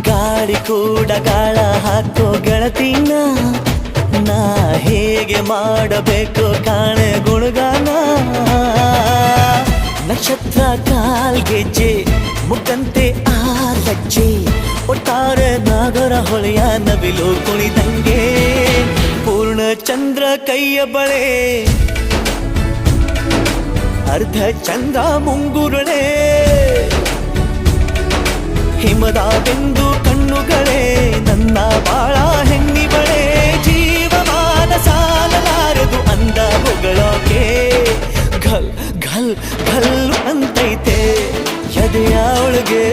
ಗಾಳಿ ಕೂಡ ಗಾಳ ಹಾಕೋ ಗೆಳತಿನ ನಾ ಹೇಗೆ ಮಾಡಬೇಕು ಕಾಣೆ ಗುಣಗಾನ ನಕ್ಷತ್ರ ಕಾಲ್ಗೆಜ್ಜೆ ಮುಖಂತೆ ಆ ಲಜ್ಜೆ ಒಟ್ಟಾರೆ ನಾಗರ ಹೊಳೆಯ ನವಿಲು ಕುಣಿದಂಗೆ ಪೂರ್ಣ ಚಂದ್ರ ಕೈಯ ಬಳೆ ಅರ್ಧ ಚಂದ್ರ ಮುಂಗುರುಳೆ ಹಿಮದ ಬಿಂದು ಕಣ್ಣುಗಳೇ ನನ್ನ ಬಾಳ ಹೆಣ್ಣಿಬಳೆ ಜೀವಮಾನ ಸಾಲಲಾರದು ಅಂದ ಹೊಗಳೋಕೆ ಘಲ್ ಘಲ್ ಘಲ್ ಅಂತೈತೆ ಎದೆಯ ಒಳಗೆ